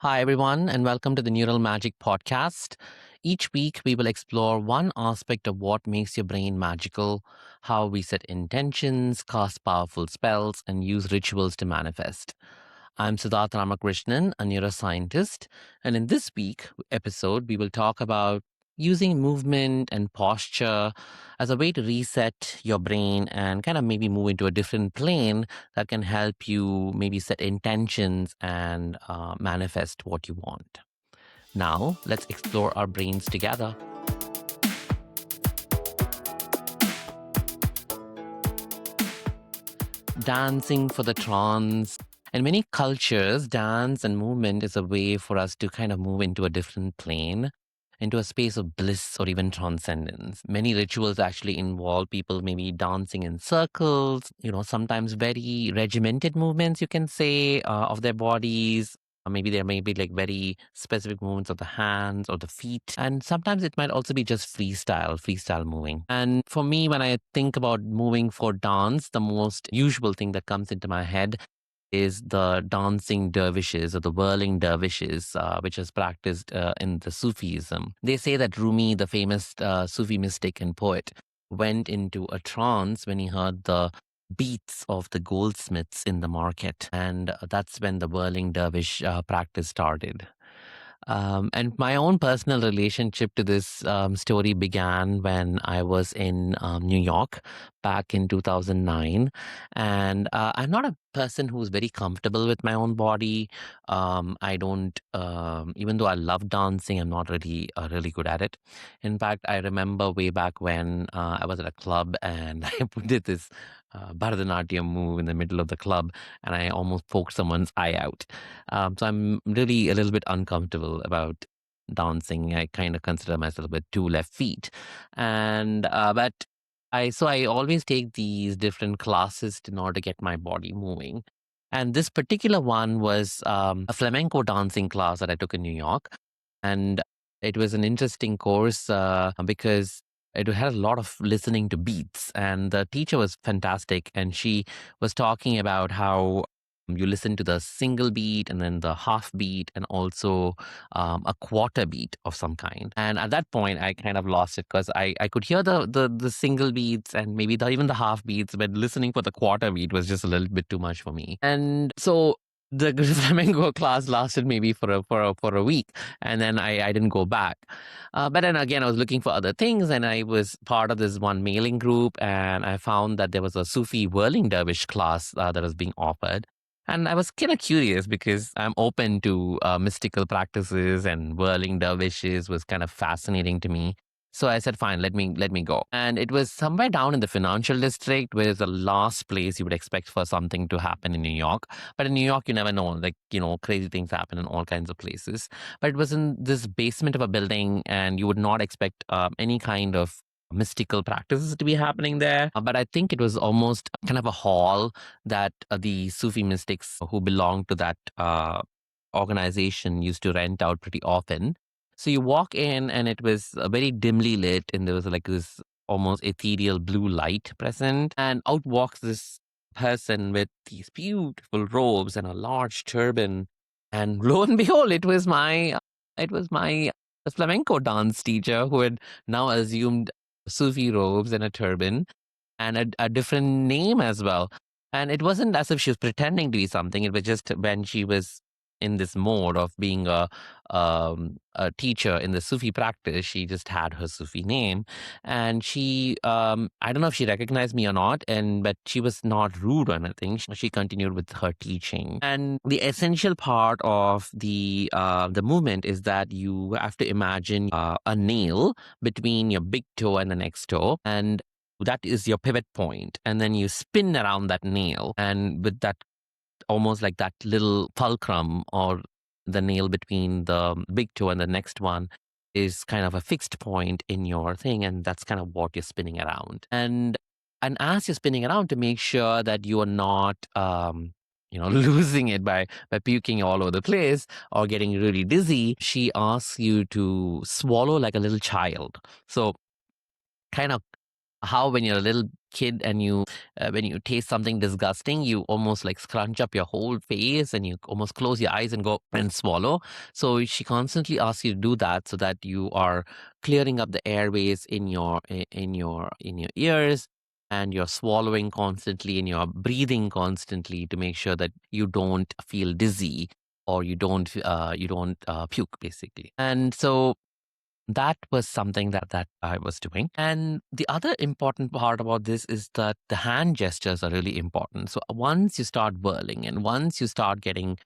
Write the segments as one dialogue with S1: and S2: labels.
S1: Hi, everyone, and welcome to the Neural Magic Podcast. Each week, we will explore one aspect of what makes your brain magical, how we set intentions, cast powerful spells, and use rituals to manifest. I'm Siddharth Ramakrishnan, a neuroscientist, and in this week episode, we will talk about using movement and posture as a way to reset your brain and kind of maybe move into a different plane that can help you maybe set intentions and manifest what you want. Now, let's explore our brains together. Dancing for the trance. In many cultures, dance and movement is a way for us to kind of move into a different plane, into a space of bliss or even transcendence. Many rituals actually involve people maybe dancing in circles, sometimes very regimented movements, you can say, of their bodies. Maybe there may be like very specific movements of the hands or the feet. And sometimes it might also be just freestyle moving. And for me, when I think about moving for dance, the most usual thing that comes into my head is the dancing dervishes or the whirling dervishes, which is practiced in the Sufism. They say that Rumi, the famous Sufi mystic and poet, went into a trance when he heard the beats of the goldsmiths in the market. And that's when the whirling dervish practice started. And my own personal relationship to this story began when I was in New York back in 2009. And I'm not a person who's very comfortable with my own body. I don't, even though I love dancing, I'm not really good at it. In fact, I remember way back when I was at a club and I did this Bharatanatyam move in the middle of the club and I almost poked someone's eye out. So I'm really a little bit uncomfortable about dancing. I kind of consider myself with two left feet, and but I always take these different classes in order to get my body moving. And this particular one was a flamenco dancing class that I took in New York, and it was an interesting course because it had a lot of listening to beats, and the teacher was fantastic, and she was talking about how you listen to the single beat and then the half beat and also a quarter beat of some kind. And at that point, I kind of lost it because I could hear the single beats and maybe even the half beats, but listening for the quarter beat was just a little bit too much for me. And so the flamenco class lasted maybe for a week, and then I didn't go back. But then again, I was looking for other things, and I was part of this one mailing group, and I found that there was a Sufi whirling dervish class that was being offered. And I was kind of curious because I'm open to mystical practices, and whirling dervishes was kind of fascinating to me. So I said, fine, let me go. And it was somewhere down in the financial district, where is the last place you would expect for something to happen in New York. But in New York, you never know, like, crazy things happen in all kinds of places. But it was in this basement of a building, and you would not expect any kind of mystical practices to be happening there. But I think it was almost kind of a hall that the Sufi mystics who belonged to that organization used to rent out pretty often. So you walk in, and it was very dimly lit, and there was like this almost ethereal blue light present. And out walks this person with these beautiful robes and a large turban. And lo and behold, it was my flamenco dance teacher who had now assumed Sufi robes and a turban and a different name as well. And it wasn't as if she was pretending to be something. It was just when she was in this mode of being a teacher in the Sufi practice, she just had her Sufi name. And she, I don't know if she recognized me or not, but she was not rude or anything. She continued with her teaching. And the essential part of the movement is that you have to imagine a nail between your big toe and the next toe. And that is your pivot point, and then you spin around that nail, and with that almost like that little fulcrum or the nail between the big toe and the next one is kind of a fixed point in your thing, and that's kind of what you're spinning around. And as you're spinning around, to make sure that you are not losing it by puking all over the place or getting really dizzy, she asks you to swallow like a little child. So kind of how when you're a little kid and when you taste something disgusting, you almost like scrunch up your whole face and you almost close your eyes and go and swallow. So she constantly asks you to do that so that you are clearing up the airways in your ears, and you're swallowing constantly and you're breathing constantly to make sure that you don't feel dizzy or you don't puke, basically. And so that was something that I was doing. And the other important part about this is that the hand gestures are really important. So once you start whirling and once you start getting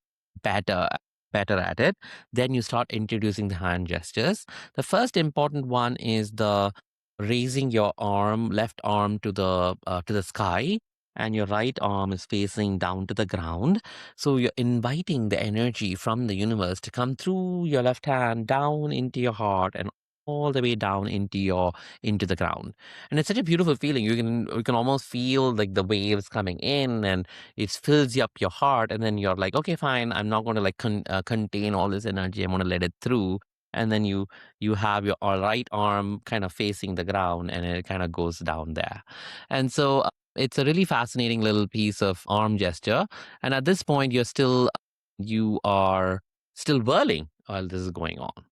S1: better better at it, then you start introducing the hand gestures. The first important one is the raising your left arm to the sky, and your right arm is facing down to the ground. So you're inviting the energy from the universe to come through your left hand down into your heart and all the way down into the ground. And it's such a beautiful feeling. You can almost feel like the waves coming in, and it fills you up your heart. And then you're like, okay, fine, I'm not going to like contain all this energy. I'm going to let it through. And then you have your right arm kind of facing the ground, and it kind of goes down there. And so it's a really fascinating little piece of arm gesture. And at this point, you are still whirling while this is going on.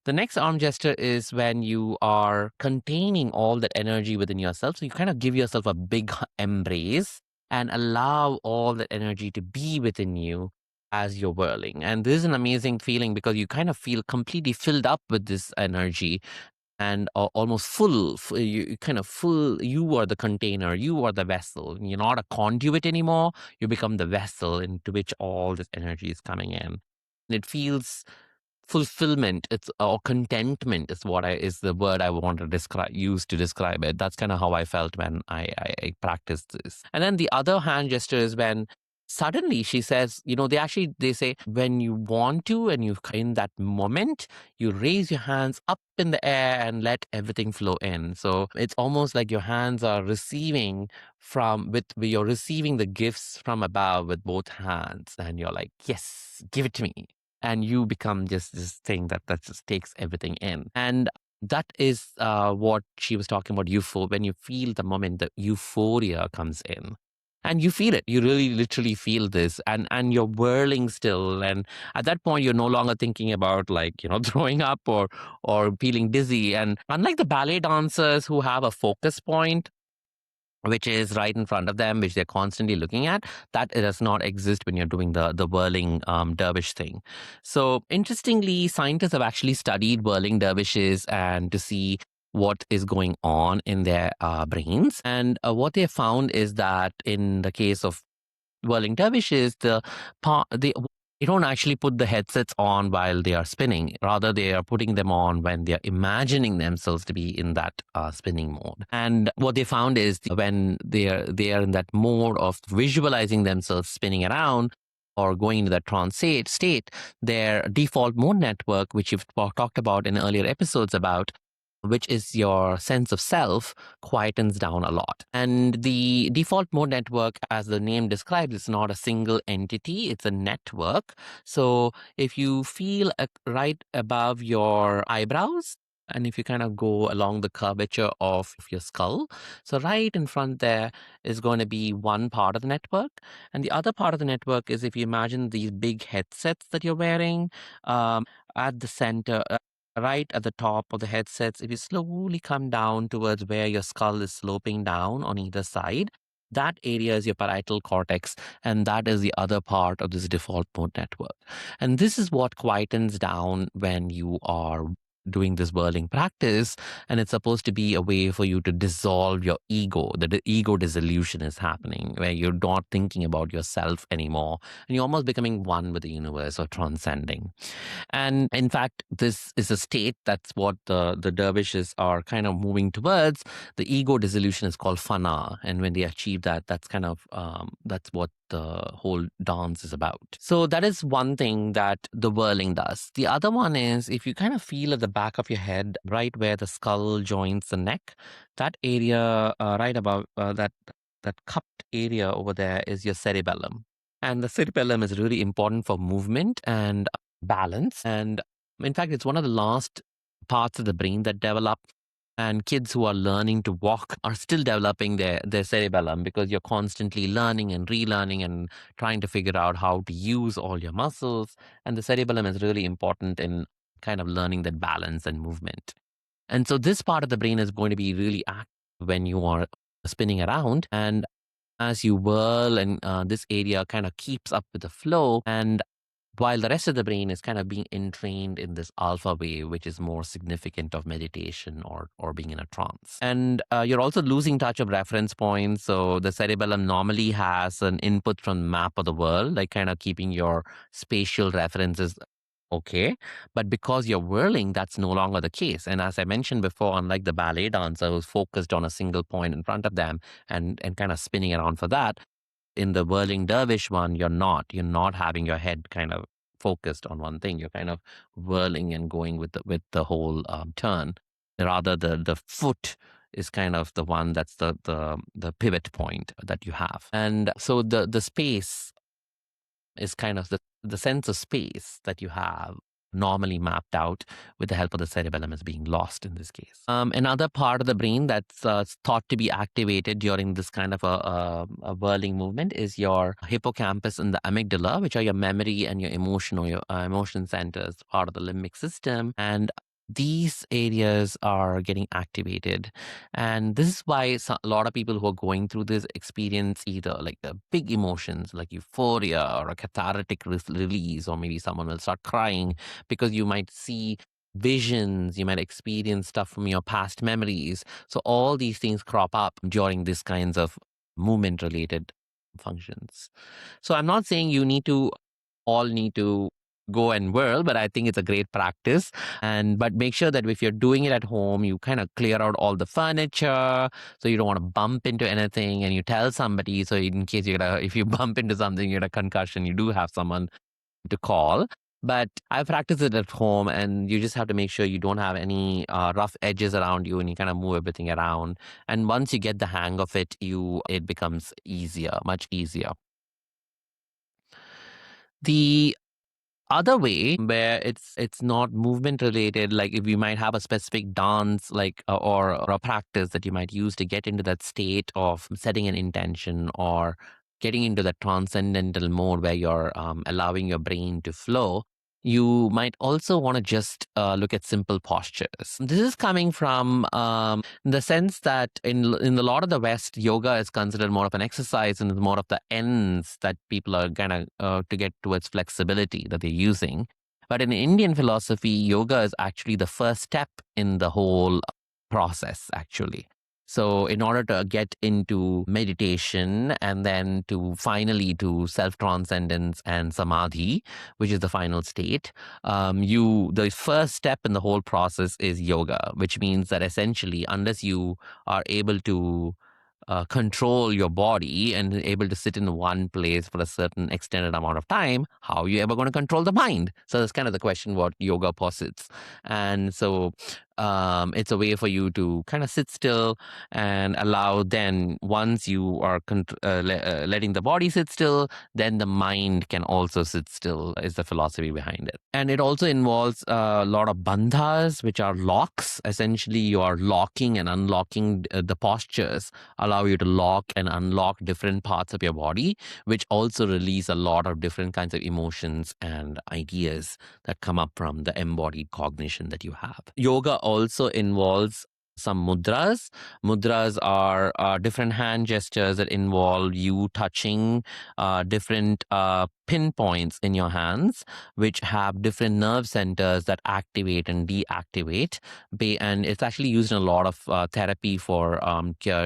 S1: The next arm gesture is when you are containing all that energy within yourself. So you kind of give yourself a big embrace and allow all that energy to be within you as you're whirling. And this is an amazing feeling because you kind of feel completely filled up with this energy and almost full. You kind of full. You are the container. You are the vessel. You're not a conduit anymore. You become the vessel into which all this energy is coming in. And it feels fulfillment, or contentment is the word I want to use to describe it. That's kind of how I felt when I practiced this. And then the other hand gesture is when suddenly she says, they say when you want to and you in that moment, you raise your hands up in the air and let everything flow in. So it's almost like your hands are you're receiving the gifts from above with both hands, and you're like, yes, give it to me. And you become just this thing that just takes everything in. And that is what she was talking about, when you feel the moment, the euphoria comes in. And you feel it. You really literally feel this. And you're whirling still. And at that point, you're no longer thinking about throwing up or feeling dizzy. And unlike the ballet dancers who have a focus point, which is right in front of them, which they're constantly looking at, that it does not exist when you're doing the whirling dervish thing. So interestingly, scientists have actually studied whirling dervishes and to see what is going on in their brains. And what they found is that in the case of whirling dervishes, they don't actually put the headsets on while they are spinning. Rather, they are putting them on when they are imagining themselves to be in that spinning mode. And what they found is when they are in that mode of visualizing themselves spinning around or going into that trance state, their default mode network, which you've talked about in earlier episodes about, which is your sense of self, quietens down a lot. And the default mode network, as the name describes, is not a single entity, it's a network. So if you feel right above your eyebrows, and if you kind of go along the curvature of your skull, so right in front there is going to be one part of the network. And the other part of the network is, if you imagine these big headsets that you're wearing, at the center, right at the top of the headsets, if you slowly come down towards where your skull is sloping down on either side, that area is your parietal cortex, and that is the other part of this default mode network. And this is what quietens down when you are doing this whirling practice, and it's supposed to be a way for you to dissolve your ego. The ego dissolution is happening, where you're not thinking about yourself anymore, and you're almost becoming one with the universe or transcending. And in fact, this is a state that's what the dervishes are kind of moving towards. The ego dissolution is called fana. And when they achieve that, that's what the whole dance is about. So that is one thing that the whirling does. The other one is, if you kind of feel at the back of your head, right where the skull joins the neck, that area right above that cupped area over there is your cerebellum. And the cerebellum is really important for movement and balance. And in fact, it's one of the last parts of the brain that develop. And kids who are learning to walk are still developing their cerebellum, because you're constantly learning and relearning and trying to figure out how to use all your muscles. And the cerebellum is really important in kind of learning that balance and movement. And so this part of the brain is going to be really active when you are spinning around. And as you whirl, and this area kind of keeps up with the flow, and while the rest of the brain is kind of being entrained in this alpha wave, which is more significant of meditation or being in a trance. And you're also losing touch of reference points. So the cerebellum normally has an input from the map of the world, like kind of keeping your spatial references okay. But because you're whirling, that's no longer the case. And as I mentioned before, unlike the ballet dancer who's focused on a single point in front of them and kind of spinning around for that, in the whirling dervish one, you're not having your head kind of focused on one thing. You're kind of whirling and going with the whole turn. Rather, the foot is kind of the one that's the pivot point that you have. And so the space is kind of the sense of space that you have normally mapped out with the help of the cerebellum is being lost in this case. Another part of the brain that's thought to be activated during this kind of a whirling movement is your hippocampus and the amygdala, which are your memory and your emotion or your emotion centers, part of the limbic system. And these areas are getting activated. And this is why a lot of people who are going through this experience either like the big emotions like euphoria or a cathartic release, or maybe someone will start crying because you might see visions, you might experience stuff from your past memories. So all these things crop up during these kinds of movement related functions. So I'm not saying you all need to go and whirl, but I think it's a great practice. But make sure that if you're doing it at home, you kind of clear out all the furniture, so you don't want to bump into anything, and you tell somebody, so in case if you bump into something, you get a concussion, you do have someone to call. But I practice it at home, and you just have to make sure you don't have any rough edges around you, and you kind of move everything around. And once you get the hang of it, it becomes easier, much easier. The other way where it's not movement related, like if you might have a specific dance like or a practice that you might use to get into that state of setting an intention or getting into that transcendental mode where you're allowing your brain to flow, you might also want to just look at simple postures. This is coming from the sense that in a lot of the West, yoga is considered more of an exercise and is more of the ends that people are gonna to get towards flexibility that they're using. But in Indian philosophy, yoga is actually the first step in the whole process, actually. So in order to get into meditation and then to finally to self-transcendence and samadhi, which is the final state, the first step in the whole process is yoga, which means that essentially, unless you are able to control your body and able to sit in one place for a certain extended amount of time, how are you ever going to control the mind? So that's kind of the question what yoga posits. And so it's a way for you to kind of sit still and allow, then once you are letting the body sit still, then the mind can also sit still, is the philosophy behind it. And it also involves a lot of bandhas, which are locks. Essentially, you are locking and unlocking the postures, allow you to lock and unlock different parts of your body, which also release a lot of different kinds of emotions and ideas that come up from the embodied cognition that you have. Yoga also involves some mudras. Mudras are different hand gestures that involve you touching different pinpoints in your hands, which have different nerve centers that activate and deactivate. And it's actually used in a lot of therapy for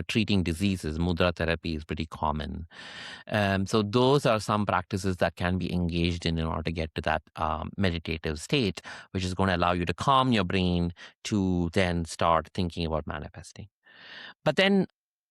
S1: treating diseases. Mudra therapy is pretty common. So those are some practices that can be engaged in order to get to that meditative state, which is going to allow you to calm your brain to then start thinking about manifesting. But then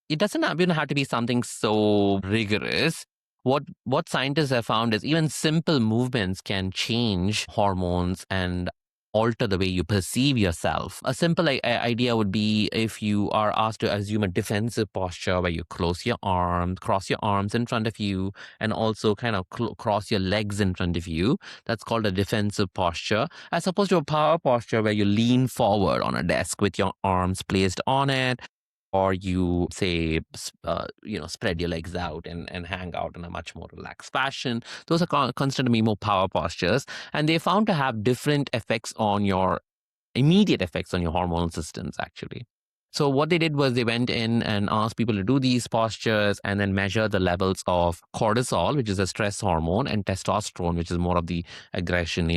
S1: it doesn't even have to be something so rigorous. What scientists have found is even simple movements can change hormones and alter the way you perceive yourself. A simple idea would be if you are asked to assume a defensive posture where you cross your arms in front of you, and also kind of cross your legs in front of you. That's called a defensive posture, as opposed to a power posture where you lean forward on a desk with your arms placed on it, or you say, spread your legs out and hang out in a much more relaxed fashion. Those are considered to be more power postures, and they found to have different effects on your immediate effects on your hormonal systems, actually. So what they did was they went in and asked people to do these postures and then measure the levels of cortisol, which is a stress hormone, and testosterone, which is more of the aggression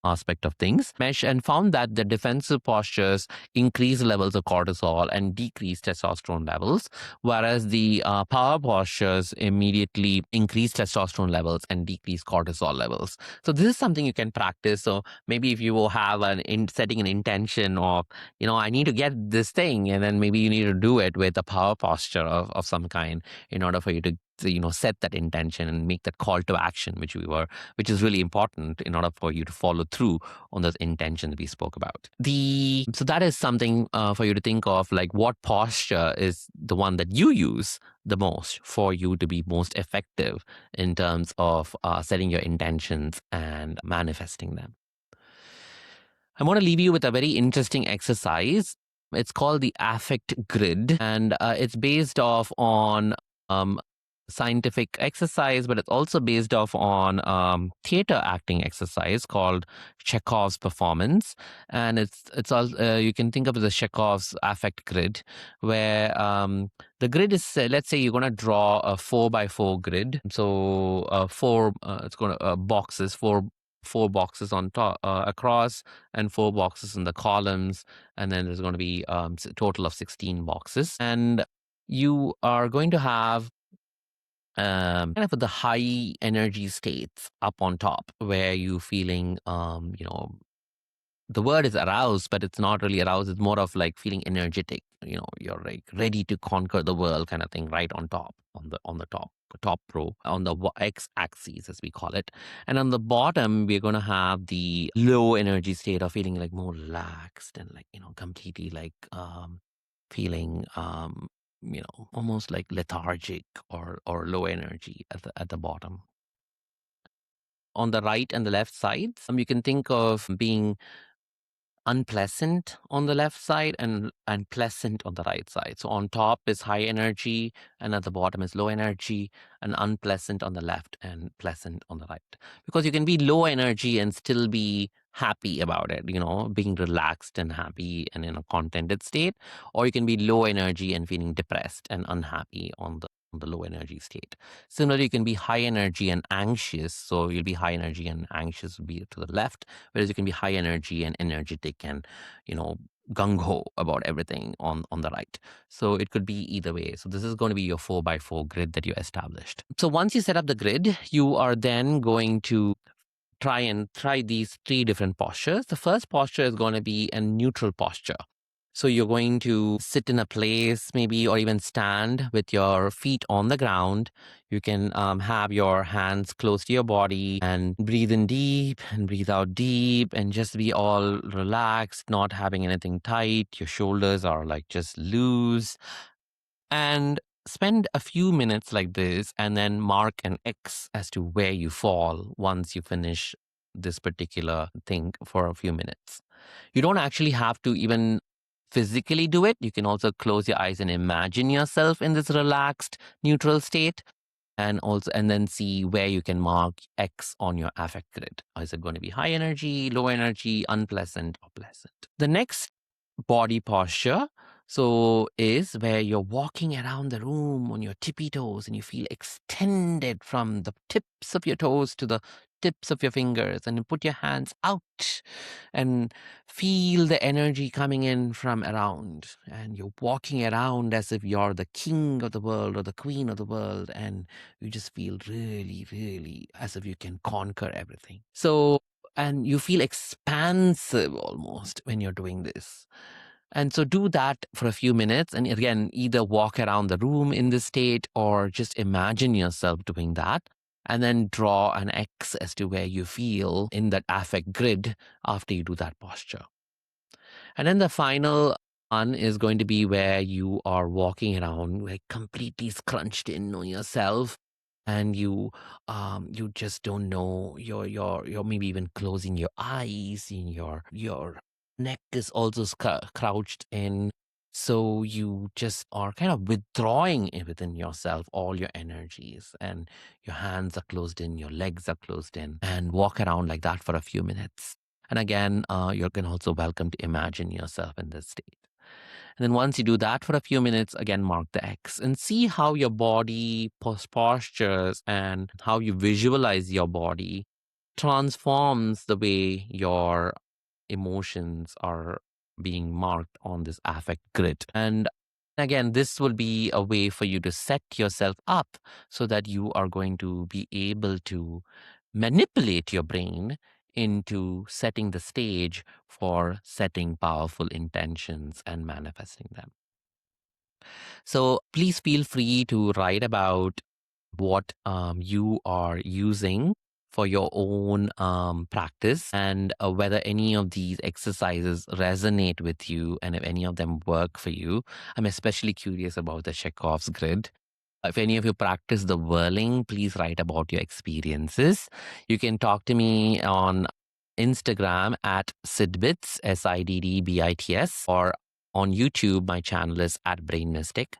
S1: aspect of things, mesh and found that the defensive postures increase levels of cortisol and decrease testosterone levels, whereas the power postures immediately increase testosterone levels and decrease cortisol levels. So this is something you can practice. So maybe if you will have setting an intention of, I need to get this thing, and then maybe you need to do it with a power posture of some kind in order for you to set that intention and make that call to action, which is really important in order for you to follow through on those intentions we spoke about. So that is something for you to think of, like what posture is the one that you use the most for you to be most effective in terms of setting your intentions and manifesting them. I want to leave you with a very interesting exercise. It's called the affect grid, and it's based off on scientific exercise, but it's also based off on theater acting exercise called Chekhov's performance. And it's all you can think of as a Chekhov's affect grid, where the grid is, let's say you're going to draw a 4x4 grid. So it's going to boxes, four boxes on top across, and four boxes in the columns, and then there's going to be a total of 16 boxes, and you are going to have kind of the high energy states up on top, where you feeling the word is aroused, but it's not really aroused. It's more of like feeling energetic. You're like ready to conquer the world kind of thing, right on top, on the top row, on the x-axis as we call it. And on the bottom, we're going to have the low energy state of feeling like more relaxed and like, completely like feeling almost like lethargic or low energy at the bottom. On the right and the left sides, you can think of being unpleasant on the left side and pleasant on the right side. So on top is high energy, and at the bottom is low energy, and unpleasant on the left and pleasant on the right. Because you can be low energy and still be happy about it, being relaxed and happy and in a contented state, or you can be low energy and feeling depressed and unhappy on the low energy state. Similarly, you can be high energy and anxious. So you'll be high energy and anxious will be to the left, whereas you can be high energy and energetic and, gung-ho about everything on the right. So it could be either way. So this is going to be your 4x4 grid that you established. So once you set up the grid, you are then going to try these three different postures. The first posture is going to be a neutral posture. So you're going to sit in a place maybe, or even stand with your feet on the ground. You can have your hands close to your body and breathe in deep and breathe out deep and just be all relaxed, not having anything tight. Your shoulders are like just loose. And spend a few minutes like this and then mark an X as to where you fall once you finish this particular thing for a few minutes. You don't actually have to even physically do it. You can also close your eyes and imagine yourself in this relaxed, neutral state, and then see where you can mark X on your affect grid. Is it going to be high energy, low energy, unpleasant, or pleasant? The next body posture is where you're walking around the room on your tippy toes and you feel extended from the tips of your toes to the tips of your fingers, and you put your hands out and feel the energy coming in from around, and you're walking around as if you're the king of the world or the queen of the world, and you just feel really, really as if you can conquer everything. And you feel expansive almost when you're doing this. And so do that for a few minutes. And again, either walk around the room in this state or just imagine yourself doing that. And then draw an X as to where you feel in that affect grid after you do that posture. And then the final one is going to be where you are walking around like completely scrunched in on yourself, and you just don't know, you're maybe even closing your eyes, and your neck is also crouched in, so you just are kind of withdrawing within yourself all your energies, and your hands are closed in, your legs are closed in, and walk around like that for a few minutes. And again, you're can also welcome to imagine yourself in this state. And then once you do that for a few minutes, again, mark the X and see how your body postures and how you visualize your body transforms the way your emotions are being marked on this affect grid. And again, this will be a way for you to set yourself up so that you are going to be able to manipulate your brain into setting the stage for setting powerful intentions and manifesting them. So please feel free to write about what you are using for your own practice, and whether any of these exercises resonate with you and if any of them work for you. I'm especially curious about the Chekhov's grid. If any of you practice the whirling, please write about your experiences. You can talk to me on Instagram at Sidbits, SIDDBITS, or on YouTube, my channel is at Brain Mystic.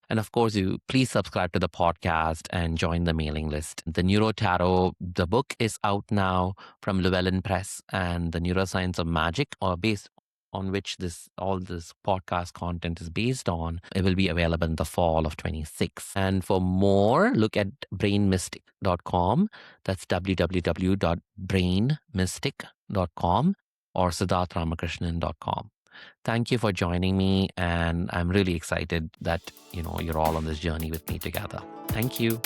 S1: And of course, you please subscribe to the podcast and join the mailing list. The Neuro Tarot, the book is out now from Llewellyn Press, and the Neuroscience of Magic, or based on which all this podcast content is based on, it will be available in the fall of 26. And for more, look at brainmystic.com. That's www.brainmystic.com or siddharthramakrishnan.com. Thank you for joining me, and I'm really excited that you're all on this journey with me together. Thank you.